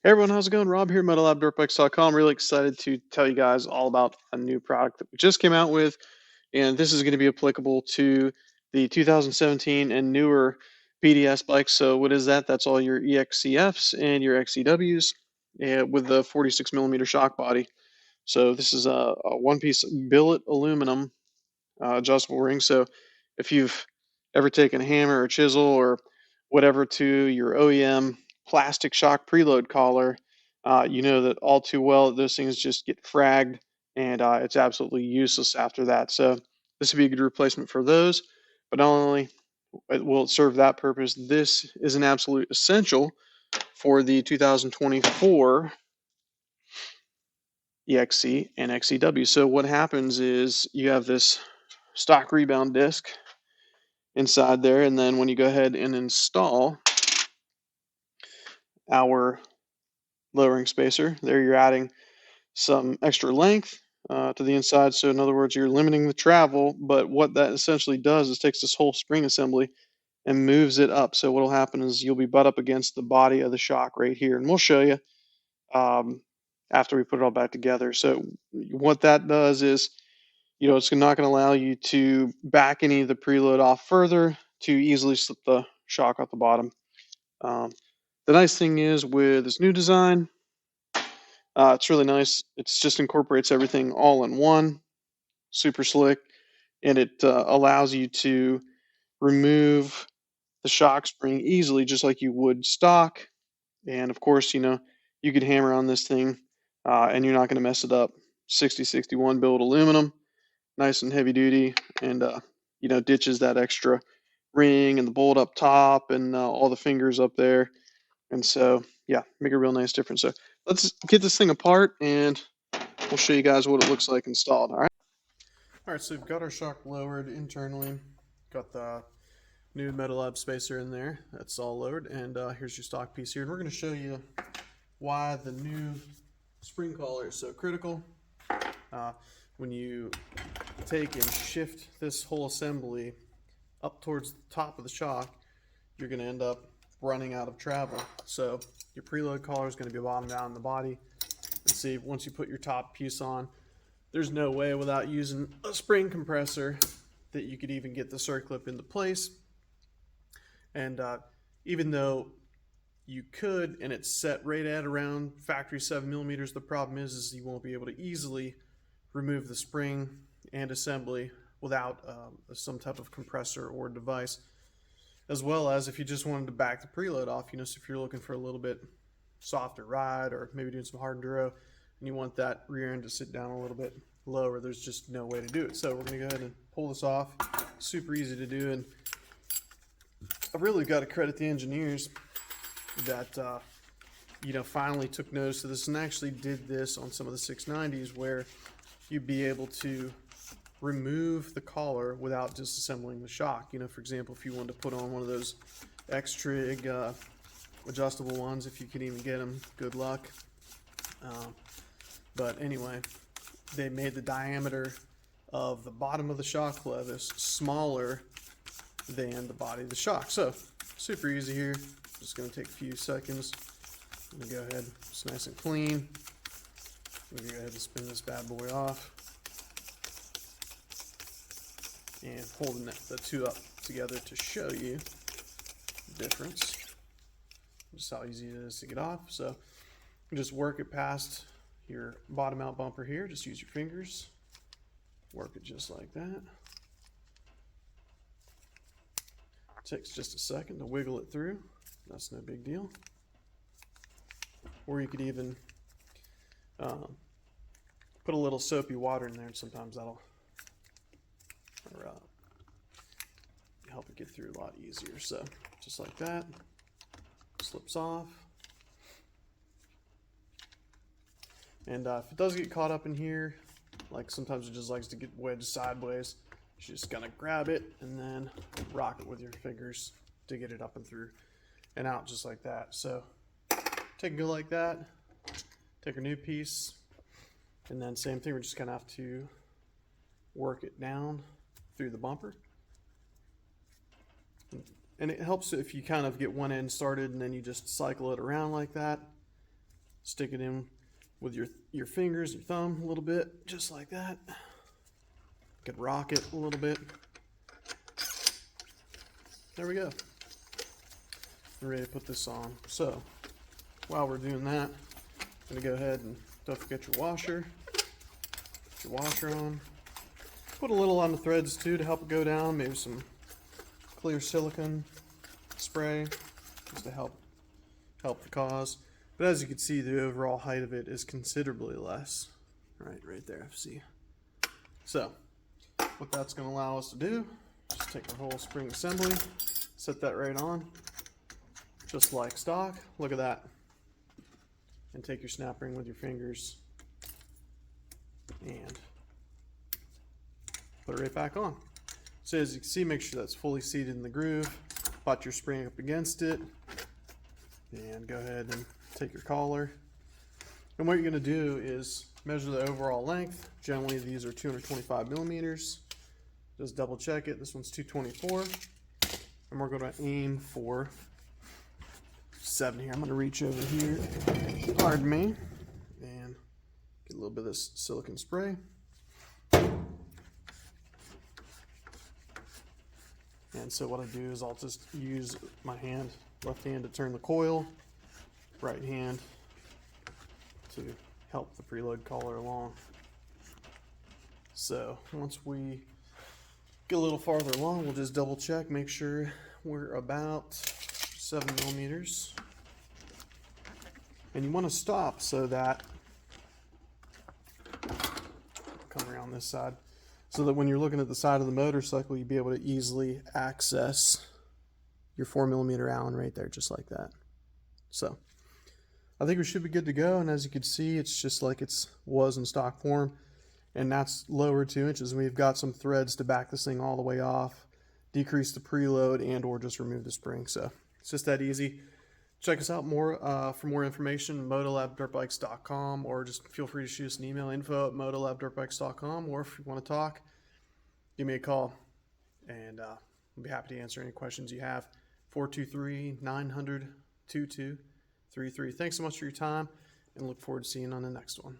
Hey everyone, how's it going? Rob here, MotoLabDirtBikes.com. Really excited to tell you guys all about a new product that we just came out with, and this is going to be applicable to the 2017 and newer BDS bikes. So what is that? That's all your EXCFs and your XCWs, with the 46 millimeter shock body. So this is a one-piece billet aluminum adjustable ring. So if you've ever taken a hammer or chisel or whatever to your OEM plastic shock preload collar, you know that all too well those things just get fragged, and it's absolutely useless after that. So this would be a good replacement for those. But not only will it serve that purpose, this is an absolute essential for the 2024 EXC and XCW. So what happens is you have this stock rebound disc inside there, and then when you go ahead and install our lowering spacer there, you're adding some extra length to the inside. So in other words, you're limiting the travel, but what that essentially does is takes this whole spring assembly and moves it up. So what will happen is you'll be butt up against the body of the shock right here, and we'll show you um, after we put it all back together. So what that does is, it's not going to allow you to back any of the preload off further to easily slip the shock off the bottom. Um, the nice thing is with this new design, it's really nice. It just incorporates everything all in one, super slick, and it allows you to remove the shock spring easily, just like you would stock. And of course, you could hammer on this thing, and you're not going to mess it up. 6061 billet aluminum, nice and heavy duty, and ditches that extra ring and the bolt up top and all the fingers up there. And so, yeah, make a real nice difference. So let's get this thing apart, and we'll show you guys what it looks like installed. All right. All right, so we've got our shock lowered internally. Got the new metal lab spacer in there. That's all lowered, and here's your stock piece here. And we're going to show you why the new spring collar is so critical. When you take and shift this whole assembly up towards the top of the shock, you're going to end up running out of travel. So your preload collar is going to be bottomed down in the body. And see, once you put your top piece on, there's no way without using a spring compressor that you could even get the circlip into place. And even though you could, and it's set right at around factory 7 millimeters, the problem is you won't be able to easily remove the spring and assembly without some type of compressor or device. As well as if you just wanted to back the preload off, so if you're looking for a little bit softer ride or maybe doing some hard enduro and you want that rear end to sit down a little bit lower, there's just no way to do it. So we're going to go ahead and pull this off. Super easy to do, and I've really got to credit the engineers that finally took notice of this and actually did this on some of the 690s, where you'd be able to remove the collar without disassembling the shock. For example, if you wanted to put on one of those X-Trig adjustable ones, if you can even get them, good luck. But anyway, they made the diameter of the bottom of the shock clevis smaller than the body of the shock. So super easy here. Just going to take a few seconds. I'm going to go ahead, it's nice and clean. I'm going to go ahead and spin this bad boy off. And holding the two up together to show you the difference. Just how easy it is to get off. So you just work it past your bottom out bumper here. Just use your fingers. Work it just like that. Takes just a second to wiggle it through. That's no big deal. Or you could even put a little soapy water in there, and sometimes that'll help it get through a lot easier. So just like that, slips off. And if it does get caught up in here, like sometimes it just likes to get wedged sideways, you just gonna grab it and then rock it with your fingers to get it up and through and out just like that. So take a go like that, take our new piece, and then same thing, we're just gonna have to work it down through the bumper. And it helps if you kind of get one end started and then you just cycle it around like that. Stick it in with your fingers, your thumb a little bit, just like that. Could rock it a little bit. There we go. We're ready to put this on. So while we're doing that, I'm gonna go ahead and don't forget your washer. Put your washer on. Put a little on the threads too to help it go down. Maybe some clear silicone spray just to help the cause. But as you can see, the overall height of it is considerably less. Right there, see. So what that's going to allow us to do, just take our whole spring assembly, set that right on, just like stock. Look at that. And take your snap ring with your fingers and put it right back on. So as you can see, make sure that's fully seated in the groove. Butt your spring up against it, and go ahead and take your collar. And what you're going to do is measure the overall length. Generally, these are 225 millimeters. Just double check it. This one's 224, and we're going to aim for 7 here. I'm going to reach over here, pardon me, and get a little bit of this silicone spray. And so what I do is I'll just use my hand, left hand to turn the coil, right hand to help the preload collar along. So once we get a little farther along, we'll just double check, make sure we're about 7 millimeters. And you want to stop so that, come around this side, so that when you're looking at the side of the motorcycle, you'll be able to easily access your 4 millimeter Allen right there, just like that. So I think we should be good to go. And as you can see, it's just like it was in stock form, and that's lower 2 inches. We've got some threads to back this thing all the way off, decrease the preload, and or just remove the spring. So it's just that easy. Check us out for more information, motolabdirtbikes.com, or just feel free to shoot us an email, info@motolabdirtbikes.com, or if you want to talk, give me a call, and I'll be happy to answer any questions you have. 423-900-2233. Thanks so much for your time, and look forward to seeing you on the next one.